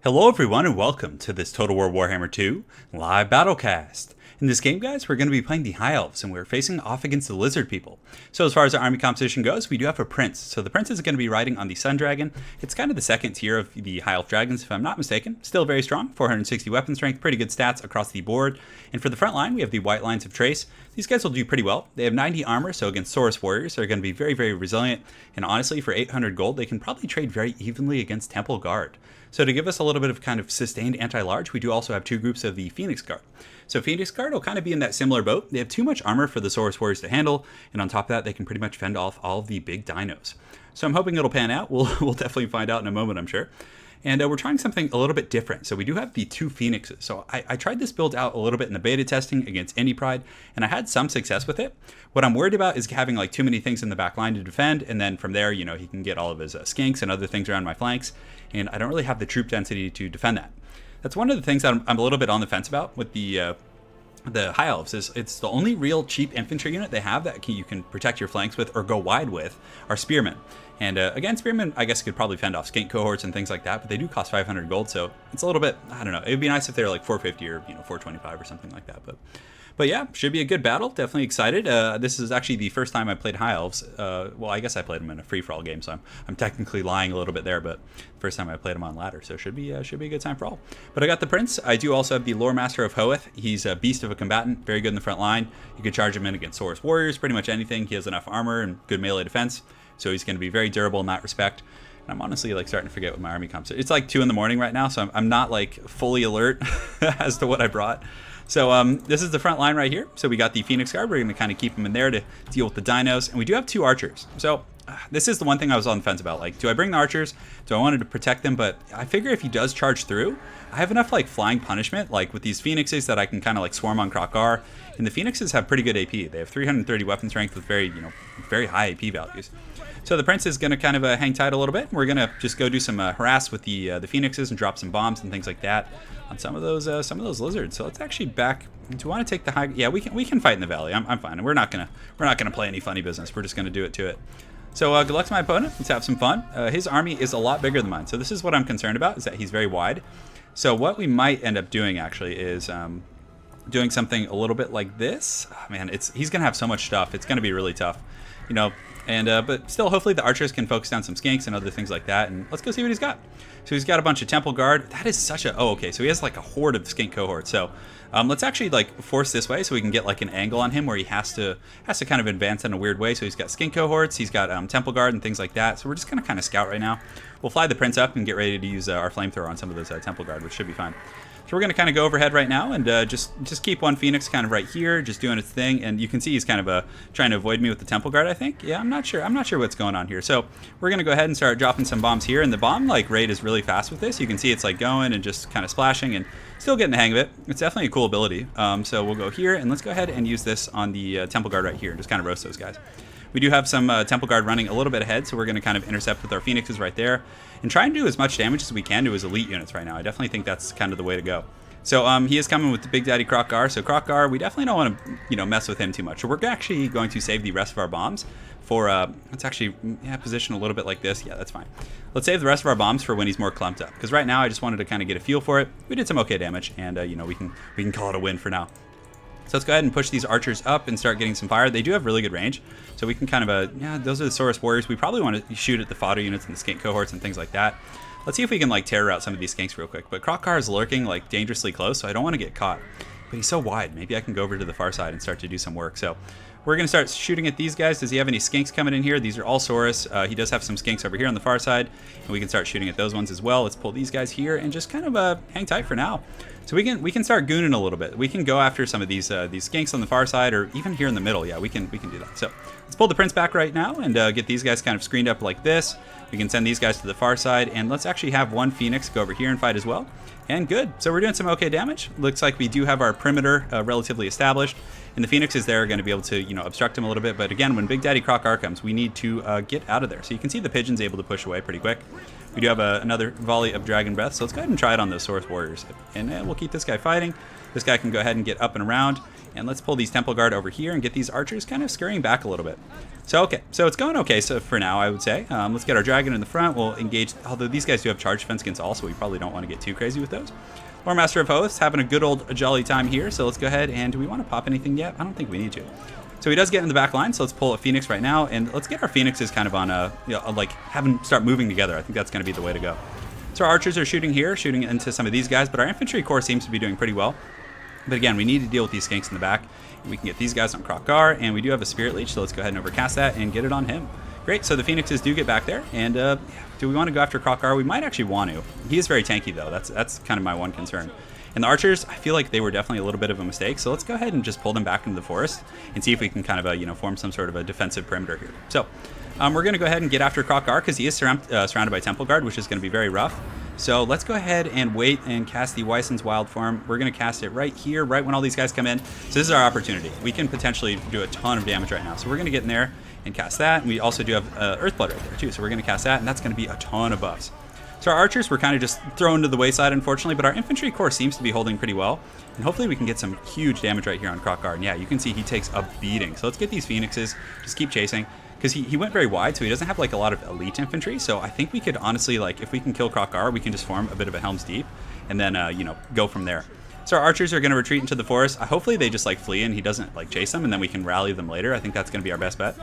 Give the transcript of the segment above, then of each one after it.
Hello everyone and welcome to this Total War Warhammer 2 live battlecast. In this game, guys, we're going to be playing the High Elves, and we're facing off against the Lizard people. So as far as our army composition goes, we do have a Prince. So the Prince is going to be riding on the Sun Dragon. It's kind of the second tier of the High Elf Dragons, if I'm not mistaken. Still very strong, 460 weapon strength, pretty good stats across the board. And for the front line, we have the White Lines of Trace. These guys will do pretty well. They have 90 armor, so against Saurus Warriors, they're going to be very, very resilient. And honestly, for 800 gold, they can probably trade very evenly against Temple Guard. So to give us a little bit of kind of sustained anti-large, we do also have two groups of the Phoenix Guard. So Phoenix Guard will kind of be in that similar boat. They have too much armor for the Saurus Warriors to handle, and on top of that, they can pretty much fend off all of the big dinos. So I'm hoping it'll pan out. We'll definitely find out in a moment, I'm sure. And we're trying something a little bit different. So we do have the two Phoenixes. So I tried this build out a little bit in the beta testing against Indie Pride, and I had some success with it. What I'm worried about is having like too many things in the back line to defend, and then from there, you know, he can get all of his skinks and other things around my flanks, and I don't really have the troop density to defend that. That's one of the things that I'm a little bit on the fence about with the High Elves. Is it's the only real cheap infantry unit they have that you can protect your flanks with or go wide with are Spearmen. And again, Spearmen, I guess, could probably fend off skink cohorts and things like that, but they do cost 500 gold, so it's a little bit, I don't know. It would be nice if they were like 450 or 425 or something like that. But yeah, should be a good battle. Definitely excited. This is actually the first time I played High Elves. Well, I guess I played them in a free-for-all game, so I'm technically lying a little bit there, but first time I played them on ladder, so should be a good time for all. But I got the Prince. I do also have the Lore Master of Hoeth. He's a beast of a combatant, very good in the front line. You could charge him in against Saurus Warriors, pretty much anything. He has enough armor and good melee defense, so he's going to be very durable in that respect. And I'm honestly like starting to forget what my army comes to. It's like 2 in the morning right now, so I'm not like fully alert as to what I brought. So this is the front line right here. So we got the Phoenix Guard. We're going to kind of keep them in there to deal with the dinos. And we do have 2 archers. So this is the one thing I was on the fence about. Like, do I bring the archers? Do I want to protect them? But I figure if he does charge through, I have enough like flying punishment, like with these Phoenixes, that I can kind of like swarm on Krokar. And the Phoenixes have pretty good AP. They have 330 weapon strength with very high AP values. So the Prince is going to kind of hang tight a little bit. We're going to just go do some harass with the Phoenixes and drop some bombs and things like that on some of those lizards. So let's actually back. Do you want to take the high? Yeah, we can fight in the valley. I'm fine. And we're not gonna play any funny business. We're just gonna do it to it. So good luck to my opponent. Let's have some fun. His army is a lot bigger than mine. So this is what I'm concerned about, is that he's very wide. So what we might end up doing actually is doing something a little bit like this. Oh, man, he's gonna have so much stuff. It's gonna be really tough, And but still, hopefully the archers can focus down some skinks and other things like that. And let's go see what he's got. So he's got a bunch of Temple Guard. That is such a... Oh, okay. So he has like a horde of skink cohorts. So let's actually like force this way so we can get like an angle on him where he has to kind of advance in a weird way. So he's got skink cohorts. He's got Temple Guard and things like that. So we're just going to kind of scout right now. We'll fly the Prince up and get ready to use our flamethrower on some of those Temple Guard, which should be fine. So we're going to kind of go overhead right now and just keep one Phoenix kind of right here, just doing its thing. And you can see he's kind of trying to avoid me with the Temple Guard, I think. Yeah, I'm not sure what's going on here. So we're going to go ahead and start dropping some bombs here. And the bomb like rate is really fast with this. You can see it's like going and just kind of splashing and still getting the hang of it. It's definitely a cool ability. So we'll go here and let's go ahead and use this on the Temple Guard right here and just kind of roast those guys. We do have some Temple Guard running a little bit ahead, so we're going to kind of intercept with our Phoenixes right there and try and do as much damage as we can to his elite units right now. I definitely think that's kind of the way to go. So he is coming with the Big Daddy Krokar. So Krokar, we definitely don't want to, mess with him too much. So we're actually going to save the rest of our bombs for, let's actually position a little bit like this. Yeah, that's fine. Let's save the rest of our bombs for when he's more clumped up. Because right now I just wanted to kind of get a feel for it. We did some okay damage, and we can call it a win for now. So let's go ahead and push these archers up and start getting some fire. They do have really good range, so we can kind of, those are the Saurus Warriors. We probably want to shoot at the fodder units and the skink cohorts and things like that. Let's see if we can like terror out some of these skinks real quick. But Krokar is lurking like dangerously close, so I don't want to get caught. But he's so wide. Maybe I can go over to the far side and start to do some work. So we're going to start shooting at these guys. Does he have any skinks coming in here? These are all Saurus. He does have some skinks over here on the far side, and we can start shooting at those ones as well. Let's pull these guys here and just kind of hang tight for now. So we can start gooning a little bit. We can go after some of these skinks on the far side, or even here in the middle. Yeah, we can do that. So let's pull the Prince back right now and get these guys kind of screened up like this. We can send these guys to the far side, and let's actually have one Phoenix go over here and fight as well. And good. So we're doing some okay damage. Looks like we do have our perimeter relatively established. And the Phoenixes there are going to be able to, you know, obstruct him a little bit. But again, when Big Daddy Croc-R comes, we need to get out of there. So you can see the Pigeon's able to push away pretty quick. We do have another volley of Dragon Breath, so let's go ahead and try it on those Source Warriors. And we'll keep this guy fighting. This guy can go ahead and get up and around. And let's pull these Temple Guard over here and get these archers kind of scurrying back a little bit. So, okay. So it's going okay so for now, I would say. Let's get our Dragon in the front. We'll engage, although these guys do have charge defense against all, so we probably don't want to get too crazy with those. Lore Master of Hosts having a good old jolly time here. So let's go ahead and do we want to pop anything yet? I don't think we need to. So he does get in the back line, so let's pull a Phoenix right now, and let's get our Phoenixes kind of on like have them start moving together. I think that's going to be the way to go. So our archers are shooting here, shooting into some of these guys, but our infantry corps seems to be doing pretty well. But again, we need to deal with these skinks in the back. We can get these guys on Croc-R, and we do have a Spirit Leech, so let's go ahead and overcast that and get it on him. Great, so the Phoenixes do get back there, and do we want to go after Croc-R? We might actually want to. He is very tanky, though. That's kind of my one concern. And the archers, I feel like they were definitely a little bit of a mistake, so let's go ahead and just pull them back into the forest and see if we can kind of, form some sort of a defensive perimeter here. So we're going to go ahead and get after Croc-R because he is surrounded by Temple Guard, which is going to be very rough. So let's go ahead and wait and cast the Wyson's Wild Form. We're going to cast it right here, right when all these guys come in. So this is our opportunity. We can potentially do a ton of damage right now. So we're going to get in there and cast that. And we also do have Earthblood right there too. So we're going to cast that, and that's going to be a ton of buffs. So our archers were kind of just thrown to the wayside, unfortunately, but our infantry corps seems to be holding pretty well. And hopefully we can get some huge damage right here on Croc-R. And yeah, you can see he takes a beating. So let's get these Phoenixes, just keep chasing. Because he went very wide, so he doesn't have like a lot of elite infantry. So I think we could honestly, like, if we can kill Croc-R, we can just form a bit of a Helm's Deep and then, go from there. So our archers are going to retreat into the forest. Hopefully they just like flee and he doesn't like chase them, and then we can rally them later. I think that's going to be our best bet.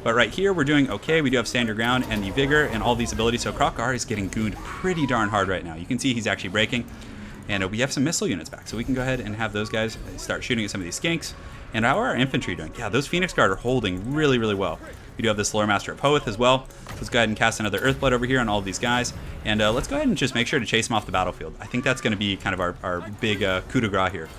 But right here, we're doing okay. We do have Stand Your Ground and the Vigor and all these abilities. So Croc-R is getting gooned pretty darn hard right now. You can see he's actually breaking. And we have some missile units back, so we can go ahead and have those guys start shooting at some of these skinks. And how are our infantry doing? Yeah, those Phoenix Guard are holding really, really well. We do have this Lore Master of Hoeth as well. Let's go ahead and cast another Earthblood over here on all of these guys. And let's go ahead and just make sure to chase them off the battlefield. I think that's going to be kind of our big coup de grace here.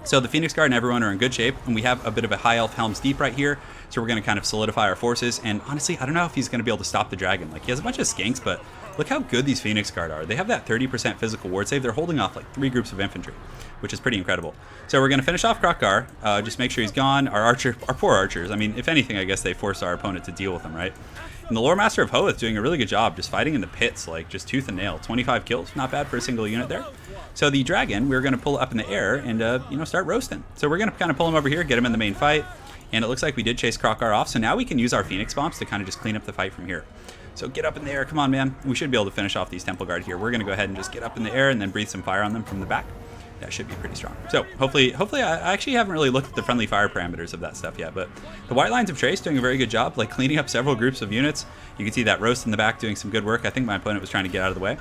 So the Phoenix Guard and everyone are in good shape, and we have a bit of a high elf Helm's Deep right here. So we're going to kind of solidify our forces. And honestly, I don't know if he's going to be able to stop the dragon. Like, he has a bunch of skinks, but look how good these Phoenix Guard are. They have that 30% physical ward save. They're holding off like 3 groups of infantry, which is pretty incredible. So we're going to finish off Croc-R, just make sure he's gone. Our poor archers, I mean, if anything, I guess they forced our opponent to deal with him, right? And the Lore Master of Hoeth doing a really good job just fighting in the pits, like just tooth and nail. 25 kills, not bad for a single unit there. So the dragon, we're going to pull up in the air and, start roasting. So we're going to kind of pull him over here, get him in the main fight. And it looks like we did chase Croc-R off. So now we can use our Phoenix Bombs to kind of just clean up the fight from here. So get up in the air. Come on, man. We should be able to finish off these Temple Guard here. We're going to go ahead and just get up in the air and then breathe some fire on them from the back. That should be pretty strong. So hopefully I actually haven't really looked at the friendly fire parameters of that stuff yet, but the White Lines of Trace doing a very good job, like cleaning up several groups of units. You can see that roast in the back doing some good work. I think my opponent was trying to get out of the way.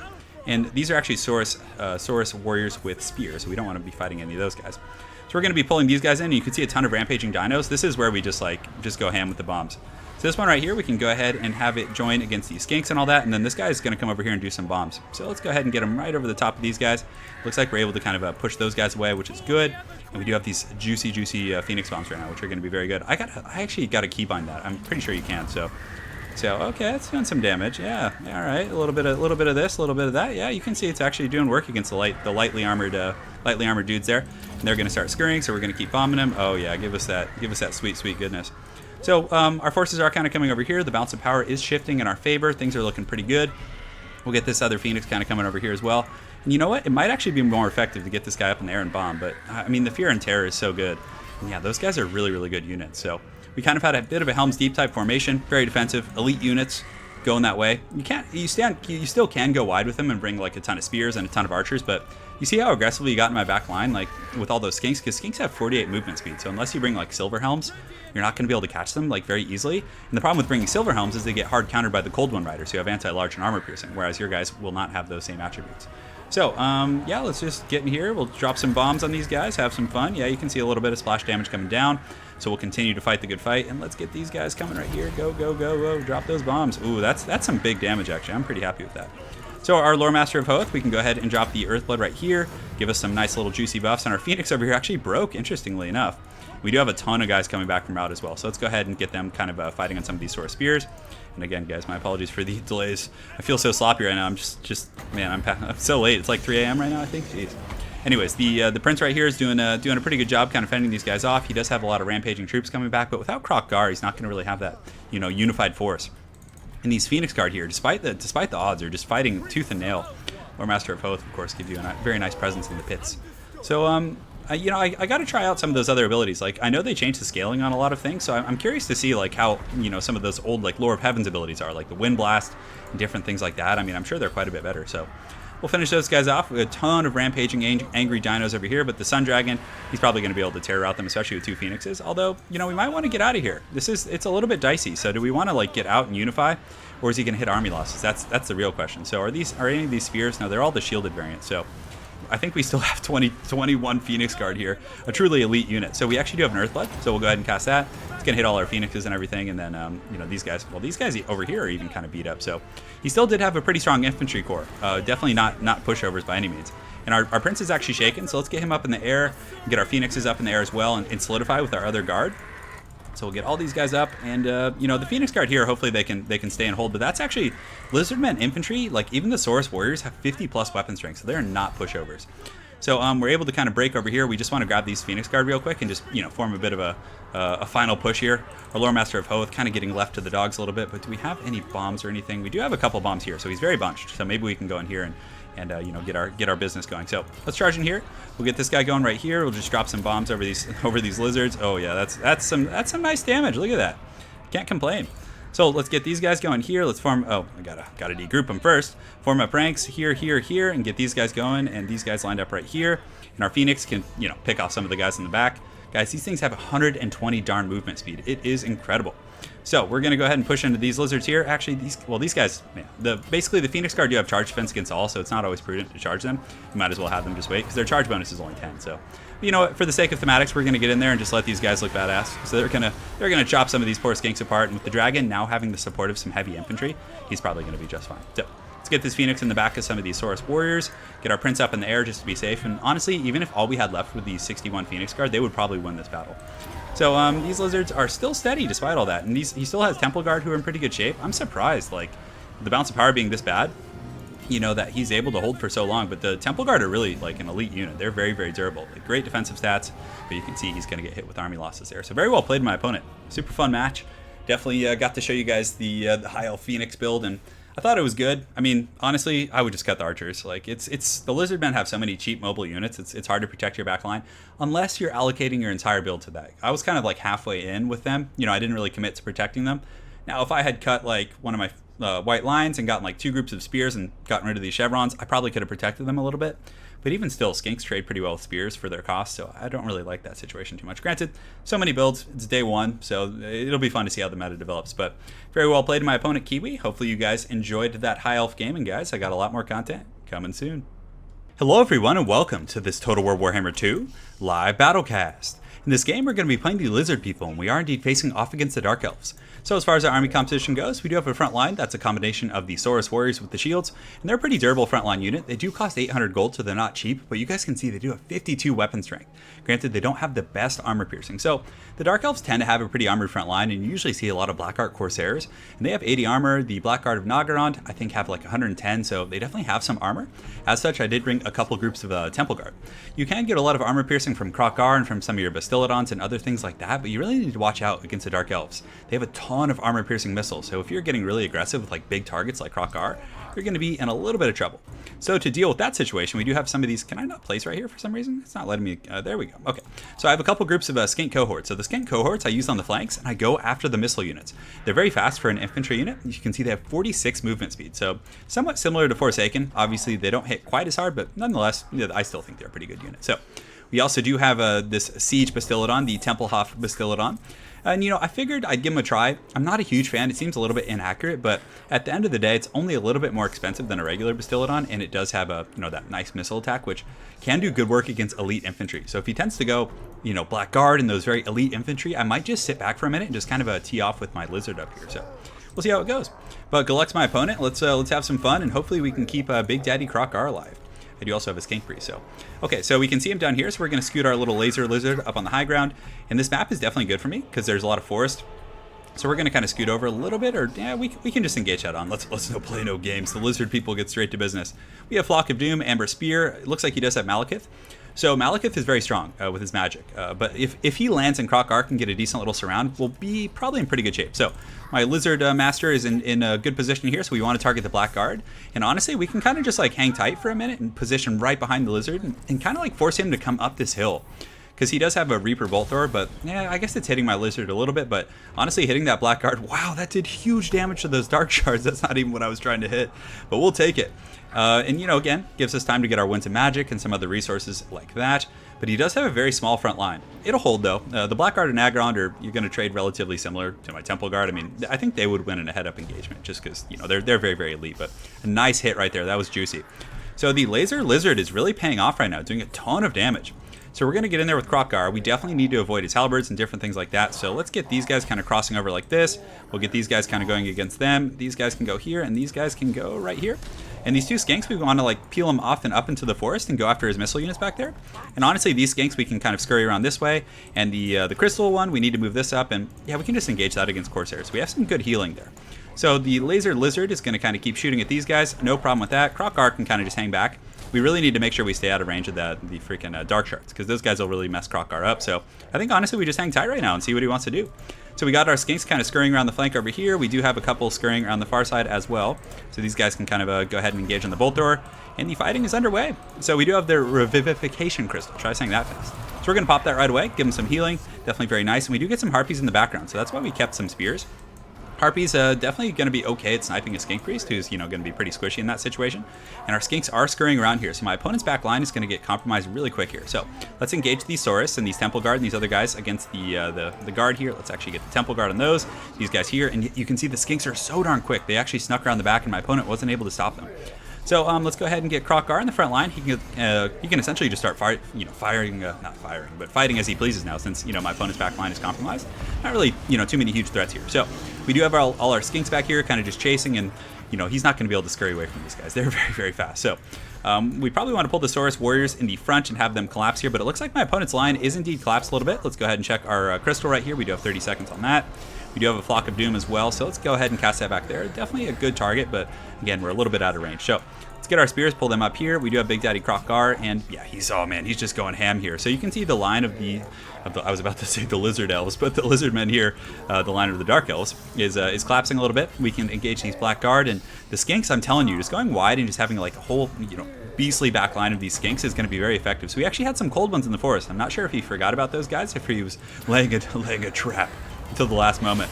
And these are actually Saurus warriors with spears, so we don't want to be fighting any of those guys. So we're going to be pulling these guys in, and you can see a ton of rampaging dinos. This is where we just go ham with the bombs. So this one right here, we can go ahead and have it join against these skinks and all that, and then this guy is going to come over here and do some bombs. So let's go ahead and get him right over the top of these guys. Looks like we're able to kind of push those guys away, which is good. And we do have these juicy Phoenix Bombs right now, which are going to be very good. I actually got to keybind that. I'm pretty sure you can. So okay, it's doing some damage. Yeah, all right, a little bit of this, a little bit of that. Yeah, you can see it's actually doing work against the lightly armored dudes there. And they're going to start scurrying, so we're going to keep bombing them. Oh yeah, give us that sweet goodness. So our forces are kind of coming over here. The balance of power is shifting in our favor. Things are looking pretty good. We'll get this other Phoenix kind of coming over here as well. And you know what? It might actually be more effective to get this guy up in the air and bomb. But I mean, the Fear and Terror is so good. And yeah, those guys are really, really good units. So we kind of had a bit of a Helm's Deep type formation. Very defensive. Elite units going that way. You still can go wide with them and bring like a ton of spears and a ton of archers, but you see how aggressively you got in my back line, like with all those skinks, because skinks have 48 movement speed. So unless you bring like silver helms, you're not going to be able to catch them like very easily. And the problem with bringing silver helms is they get hard countered by the Cold One Riders who have anti-large and armor piercing, whereas your guys will not have those same attributes. So yeah, let's just get in here. We'll drop some bombs on these guys, have some fun. Yeah, you can see a little bit of splash damage coming down. So we'll continue to fight the good fight, and let's get these guys coming right here. Go, go, go, go. Drop those bombs. Ooh, that's some big damage, actually. I'm pretty happy with that. So our Lore Master of Hoeth, we can go ahead and drop the Earthblood right here, give us some nice little juicy buffs, and our Phoenix over here actually broke, interestingly enough. We do have a ton of guys coming back from route as well, so let's go ahead and get them kind of fighting on some of these Saurus spears. And again, guys, my apologies for the delays. I feel so sloppy right now. I'm just man, I'm so late. It's like 3 a.m. right now, I think. Jeez. Anyways, the prince right here is doing a pretty good job kind of fending these guys off. He does have a lot of rampaging troops coming back, but without Kroq-Gar, he's not going to really have that, you know, unified force. And these Phoenix Guard here, despite the odds, are just fighting tooth and nail. Lord Master of Hoth, of course, gives you a very nice presence in the pits. So, I got to try out some of those other abilities. Like, I know they changed the scaling on a lot of things, so I'm curious to see, like, how, you know, some of those old, like, Lore of Heaven's abilities are, like the Wind Blast and different things like that. I mean, I'm sure they're quite a bit better, so we'll finish those guys off with a ton of rampaging angry dinos over here, but the Sun Dragon, he's probably going to be able to terror out them, especially with 2 Phoenixes. Although, you know, we might want to get out of here. It's a little bit dicey, so do we want to, like, get out and unify, or is he going to hit army losses? That's the real question. So are any of these spears? No, they're all the shielded variant, so I think we still have 21 Phoenix Guard here, a truly elite unit. So we actually do have an Earthblood, so we'll go ahead and cast that. It's going to hit all our Phoenixes and everything, and then, you know, these guys over here are even kind of beat up. So he still did have a pretty strong infantry corps. Definitely not pushovers by any means. And our prince is actually shaken, so let's get him up in the air and get our Phoenixes up in the air as well and solidify with our other guard. So we'll get all these guys up, and you know, the Phoenix Guard here, hopefully they can stay and hold. But that's actually Lizardmen infantry. Like, even the Saurus warriors have 50+ weapon strength, so they're not pushovers. So we're able to kind of break over here. We just want to grab these Phoenix Guard real quick and just, you know, form a bit of a final push here. Our Lore Master of Hoth kind of getting left to the dogs a little bit. But do we have any bombs or anything? We do have a couple bombs here, so he's very bunched. So maybe we can go in here and you know, get our business going. So let's charge in here. We'll get this guy going right here. We'll just drop some bombs over these lizards. Oh yeah, that's some nice damage. Look at that. Can't complain. So let's get these guys going here. Let's form. Oh, I gotta degroup them first. Form up ranks here, and get these guys going. And these guys lined up right here. And our Phoenix can, you know, pick off some of the guys in the back. Guys, these things have 120 darn movement speed. It is incredible. So we're going to go ahead and push into these lizards here. Actually, these guys, man, basically the Phoenix Guard do have charge defense against all, so it's not always prudent to charge them. You might as well have them just wait, because their charge bonus is only 10. So, you know what, for the sake of thematics, we're going to get in there and just let these guys look badass. So they're gonna chop some of these poor skinks apart, and with the dragon now having the support of some heavy infantry, he's probably going to be just fine. So let's get this Phoenix in the back of some of these Saurus warriors, get our prince up in the air just to be safe. And honestly, even if all we had left with these 61 Phoenix Guard, they would probably win this battle. So these lizards are still steady despite all that, and he still has Temple Guard who are in pretty good shape. I'm surprised, like, the balance of power being this bad, you know, that he's able to hold for so long. But the Temple Guard are really like an elite unit. They're very, very durable. Like, great defensive stats, but you can see he's going to get hit with army losses there. So very well played by my opponent. Super fun match. Definitely got to show you guys the High Elf Phoenix build, and I thought it was good. I mean, honestly, I would just cut the archers. Like, it's the Lizardmen have so many cheap mobile units. It's hard to protect your back line unless you're allocating your entire build to that. I was kind of like halfway in with them. You know, I didn't really commit to protecting them. Now, if I had cut like one of my white lines and gotten like 2 groups of spears and gotten rid of these chevrons, I probably could have protected them a little bit. But even still, skinks trade pretty well with spears for their cost, so I don't really like that situation too much. Granted, so many builds, it's day 1, so it'll be fun to see how the meta develops. But very well played to my opponent, Kiwi. Hopefully you guys enjoyed that High Elf game, and guys, I got a lot more content coming soon. Hello everyone, and welcome to this Total War Warhammer 2 live battlecast. In this game, we're going to be playing the Lizard People, and we are indeed facing off against the Dark Elves. So as far as our army composition goes, we do have a front line that's a combination of the Saurus Warriors with the shields, and they're a pretty durable frontline unit. They do cost 800 gold, so they're not cheap, but you guys can see they do have 52 weapon strength. Granted, they don't have the best armor piercing. So the Dark Elves tend to have a pretty armored front line, and you usually see a lot of Blackheart Corsairs, and they have 80 armor. The Blackguard of Naggarond, I think, have like 110, so they definitely have some armor. As such, I did bring a couple groups of Temple Guard. You can get a lot of armor piercing from Kroq-Gar and from some of your Bastiladons and other things like that, but you really need to watch out against the Dark Elves. They have a ton of armor piercing missiles, so if you're getting really aggressive with like big targets like Kroq-Gar, you're going to be in a little bit of trouble. So to deal with that situation, we do have some of these. Can I not place right here for some reason? It's not letting me. There we go. Okay. So I have a couple groups of skink cohorts. So the skink cohorts I use on the flanks, and I go after the missile units. They're very fast for an infantry unit. You can see they have 46 movement speed. So somewhat similar to Forsaken. Obviously, they don't hit quite as hard, but nonetheless, I still think they're a pretty good unit. So we also do have this Siege Bastiladon, the Templehof Bastiladon. And, you know, I figured I'd give him a try. I'm not a huge fan. It seems a little bit inaccurate, but at the end of the day, it's only a little bit more expensive than a regular Bastiladon, and it does have that nice missile attack, which can do good work against elite infantry. So if he tends to go, Blackguard and those very elite infantry, I might just sit back for a minute and just kind of tee off with my lizard up here. So we'll see how it goes. But good luck to my opponent. Let's have some fun, and hopefully we can keep Big Daddy Kroq-Gar alive. I do also have a skink priest, so. Okay, so we can see him down here, so we're going to scoot our little laser lizard up on the high ground. And this map is definitely good for me, because there's a lot of forest. So we're going to kind of scoot over a little bit, or yeah, we can just engage head on. Let's no play no games. The lizard people get straight to business. We have Flock of Doom, Amber Spear. It looks like he does have Malekith. So Malekith is very strong with his magic, but if he lands and Croc Arc and get a decent little surround, we'll be probably in pretty good shape. So my Lizard Master is in a good position here, so we want to target the Black Guard. And honestly, we can kind of just like hang tight for a minute and position right behind the Lizard and kind of like force him to come up this hill. Because he does have a Reaper Bolt Thrower, but yeah, I guess it's hitting my Lizard a little bit. But honestly, hitting that Black Guard, wow, that did huge damage to those Dark Shards. That's not even what I was trying to hit, but we'll take it. And, you know, again, gives us time to get our Winds of Magic and some other resources like that. But he does have a very small front line. It'll hold, though. The Black Guard and Aggron are you're going to trade relatively similar to my Temple Guard. I mean, I think they would win in a head-up engagement just because, you know, they're very, very elite. But a nice hit right there. That was juicy. So the Laser Lizard is really paying off right now, doing a ton of damage. So we're going to get in there with Krokgar. We definitely need to avoid his halberds and different things like that. So let's get these guys kind of crossing over like this. We'll get these guys kind of going against them. These guys can go here, and these guys can go right here. And these two skanks, we want to like peel them off and up into the forest and go after his missile units back there. And honestly, these skanks we can kind of scurry around this way. And the crystal one, we need to move this up. And yeah, we can just engage that against Corsairs. We have some good healing there. So the Laser Lizard is going to kind of keep shooting at these guys. No problem with that. Krokgar can kind of just hang back. We really need to make sure we stay out of range of the freaking Dark Shards, because those guys will really mess Krokgar up. So I think honestly we just hang tight right now and see what he wants to do. So we got our skinks kind of scurrying around the flank over here. We do have a couple scurrying around the far side as well. So these guys can kind of go ahead and engage on the Bolt Thrower. And the fighting is underway. So we do have their Revivification Crystal. Try saying that fast. So we're going to pop that right away, give them some healing. Definitely very nice. And we do get some Harpies in the background. So that's why we kept some Spears. Harpy's definitely going to be okay at sniping a Skink Priest, who's, you know, going to be pretty squishy in that situation. And our Skinks are scurrying around here, so my opponent's back line is going to get compromised really quick here. So let's engage these Saurus and these Temple Guard and these other guys against the guard here. Let's actually get the Temple Guard on those. These guys here, and you can see the Skinks are so darn quick. They actually snuck around the back, and my opponent wasn't able to stop them. So let's go ahead and get Krokgar in the front line. He can essentially just start fighting as he pleases now, since, you know, my opponent's back line is compromised. Not really, you know, too many huge threats here. So we do have all our skinks back here, kind of just chasing, and, you know, he's not going to be able to scurry away from these guys. They're very, very fast. So we probably want to pull the Saurus Warriors in the front and have them collapse here, but it looks like my opponent's line is indeed collapsed a little bit. Let's go ahead and check our crystal right here. We do have 30 seconds on that. We do have a Flock of Doom as well, so let's go ahead and cast that back there. Definitely a good target, but again, we're a little bit out of range. So let's get our spears, pull them up here. We do have Big Daddy Krokgar, and yeah, he's just going ham here. So you can see the line of the I was about to say the Lizard Elves, but the Lizardmen here, the line of the Dark Elves, is collapsing a little bit. We can engage these Black Guard, and the Skinks, I'm telling you, just going wide and just having like a whole, you know, beastly back line of these Skinks is going to be very effective. So we actually had some cold ones in the forest. I'm not sure if he forgot about those guys, if he was laying a trap until the last moment.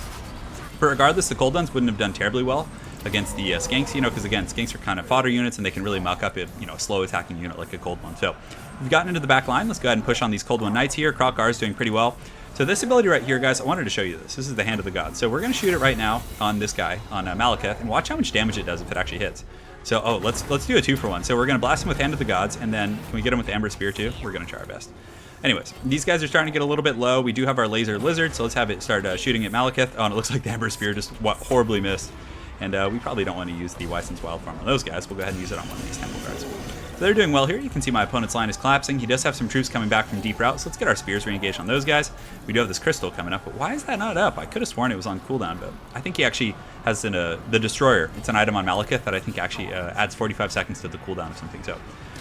But regardless, the cold ones wouldn't have done terribly well against the skanks, you know, because again, skanks are kind of fodder units and they can really muck up a, you know, slow attacking unit like a cold one. So we've gotten into the back line. Let's go ahead and push on these cold one knights here. Krokgar is doing pretty well. So this ability right here, guys, I wanted to show you this. This is the Hand of the Gods. So we're going to shoot it right now on this guy, on Malekith, and watch how much damage it does if it actually hits. So, let's do a 2-for-1. So we're going to blast him with Hand of the Gods, and then can we get him with the Ember Spear too? We're going to try our best. Anyways, these guys are starting to get a little bit low. We do have our Laser Lizard, so let's have it start shooting at Malekith. Oh, and it looks like the Ember Spear just horribly missed. And we probably don't want to use the Wyson's Wild Form on those guys. We'll go ahead and use it on one of these Temple Guards. So they're doing well here. You can see my opponent's line is collapsing. He does have some troops coming back from deep route, so let's get our spears re-engaged on those guys. We do have this crystal coming up, but why is that not up? I could have sworn it was on cooldown, but I think he actually has the Destroyer. It's an item on Malekith that I think actually adds 45 seconds to the cooldown or something. So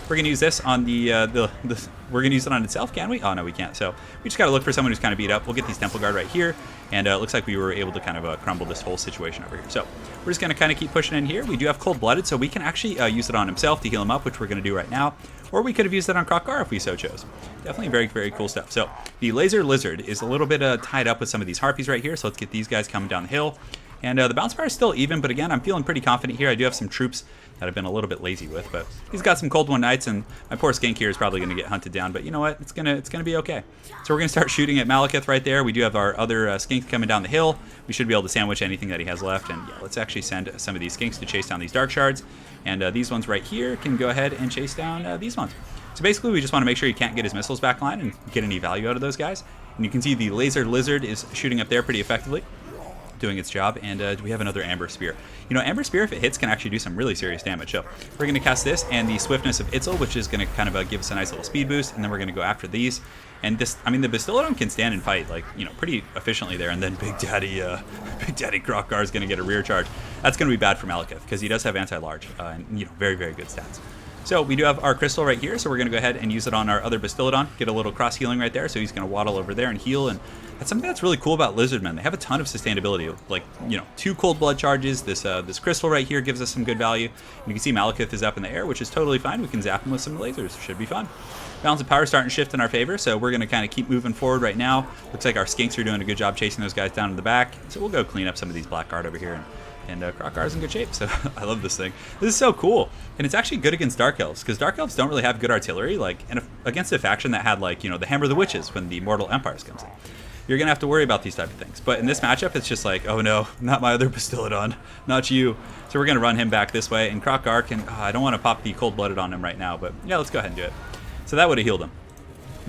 we're going to use this on we're going to use it on itself, can we? Oh, no, we can't. So we just got to look for someone who's kind of beat up. We'll get these Temple Guard right here, and it looks like we were able to kind of crumble this whole situation over here. So we're just going to kind of keep pushing in here. We do have Cold-Blooded, so we can actually use it on himself to heal him up, which we're going to do right now. Or we could have used it on Krokgar if we so chose. Definitely very, very cool stuff. So the Laser Lizard is a little bit tied up with some of these Harpies right here, so let's get these guys coming down the hill. And the bounce bar is still even, but again, I'm feeling pretty confident here. I do have some troops that I've been a little bit lazy with, but he's got some Cold One Knights, and my poor Skank here is probably going to get hunted down, but you know what? It's gonna be okay. So we're going to start shooting at Malekith right there. We do have our other Skinks coming down the hill. We should be able to sandwich anything that he has left, and yeah, let's actually send some of these Skinks to chase down these Dark Shards, and these ones right here can go ahead and chase down these ones. So basically, we just want to make sure he can't get his missiles back line and get any value out of those guys. And you can see the Laser Lizard is shooting up there pretty effectively. doing its job. And we have another Amber Spear. You know, Amber Spear, if it hits, can actually do some really serious damage. So we're going to cast this and the Swiftness of Itzel, which is going to kind of give us a nice little speed boost. And then we're going to go after these. And this, I mean, the Bastillodon can stand and fight, like, you know, pretty efficiently there. And then Big Daddy Krokgar is going to get a rear charge. That's going to be bad for Malekith because he does have anti-large and, you know, very, very good stats. So we do have our crystal right here, so we're going to go ahead and use it on our other Bastillodon, get a little cross healing right there, so he's going to waddle over there and heal. And that's something that's really cool about Lizardmen. They have a ton of sustainability, like, you know, 2 cold blood charges. This crystal right here gives us some good value. And you can see Malekith is up in the air, which is totally fine. We can zap him with some lasers. Should be fun. Balance of power starting to shift in our favor, so we're going to kind of keep moving forward right now. Looks like our skinks are doing a good job chasing those guys down in the back, so we'll go clean up some of these Blackguard over here. And Krokgar's in good shape, so I love this thing. This is so cool, and it's actually good against Dark Elves, because Dark Elves don't really have good artillery, like, and against a faction that had, like, you know, the Hammer of the Witches when the Mortal Empires comes in. You're going to have to worry about these type of things. But in this matchup, it's just like, oh no, not my other Bastillodon, not you. So we're going to run him back this way, and Krokgar can, I don't want to pop the cold-blooded on him right now, but yeah, let's go ahead and do it. So that would have healed him.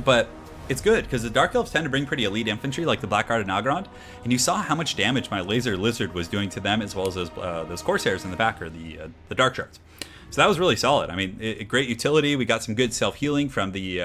But it's good, because the Dark Elves tend to bring pretty elite infantry, like the Blackguard and Nagrand, and you saw how much damage my Laser Lizard was doing to them, as well as those Corsairs in the back, or the Dark Shards. So that was really solid. I mean, great utility. We got some good self-healing from the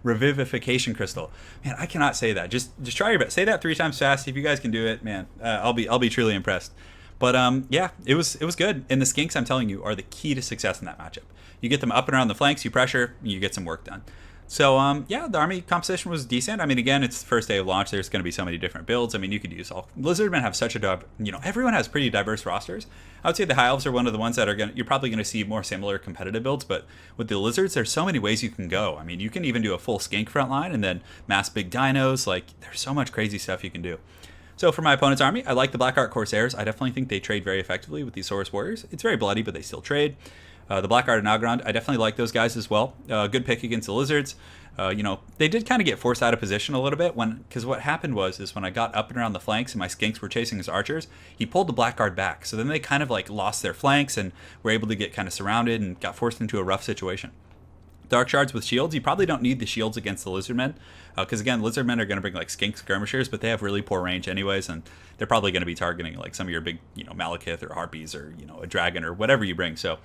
Revivification Crystal. Man, I cannot say that. Just try your best. Say that 3 times fast. If you guys can do it, man, I'll be truly impressed. But yeah, it was good. And the Skinks, I'm telling you, are the key to success in that matchup. You get them up and around the flanks, you pressure, you get some work done. So, yeah, the army composition was decent. I mean, again, it's the first day of launch. There's going to be so many different builds. I mean, you could use all... Lizardmen have such a... You know, everyone has pretty diverse rosters. I would say the High Elves are one of the ones that are going to... You're probably going to see more similar competitive builds, but with the Lizards, there's so many ways you can go. I mean, you can even do a full skink front line and then mass big dinos. Like, there's so much crazy stuff you can do. So for my opponent's army, I like the Blackguard Corsairs. I definitely think they trade very effectively with these Saurus Warriors. It's very bloody, but they still trade. The Blackguard and Nagrand, I definitely like those guys as well. Good pick against the Lizards. You know, they did kind of get forced out of position a little bit because what happened was when I got up and around the flanks and my skinks were chasing his archers, he pulled the Blackguard back. So then they kind of like lost their flanks and were able to get kind of surrounded and got forced into a rough situation. Dark Shards with shields, you probably don't need the shields against the Lizardmen, because again, Lizardmen are going to bring like skink skirmishers, but they have really poor range anyways, and they're probably going to be targeting like some of your big, you know, Malekith or Harpies or, you know, a dragon or whatever you bring. So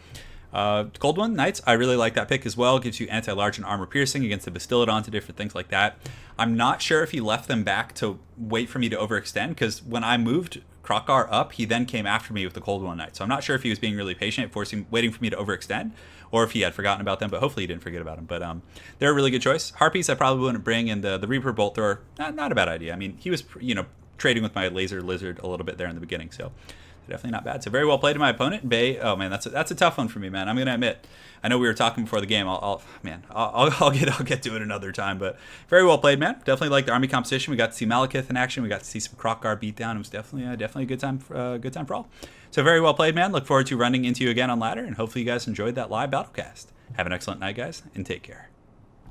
Cold One Knights, I really like that pick as well. Gives you anti-large and armor piercing against the Bastillodon to different things like that. I'm not sure if he left them back to wait for me to overextend, because when I moved Krokgar up, he then came after me with the Cold One Knight. So I'm not sure if he was being really patient, waiting for me to overextend, or if he had forgotten about them, but hopefully he didn't forget about them. But they're a really good choice. Harpies I probably wouldn't bring, and the Reaper Bolt Thrower, not a bad idea. I mean, he was, you know, trading with my Laser Lizard a little bit there in the beginning, so definitely not bad. So very well played to my opponent. Bay, oh man, that's a tough one for me, man. I'm gonna admit. I know we were talking before the game. I'll get to it another time. But very well played, man. Definitely like the army composition. We got to see Malekith in action. We got to see some Krokgar beat down. It was definitely a good time for all. So very well played, man. Look forward to running into you again on ladder, and hopefully you guys enjoyed that live battlecast. Have an excellent night, guys, and take care.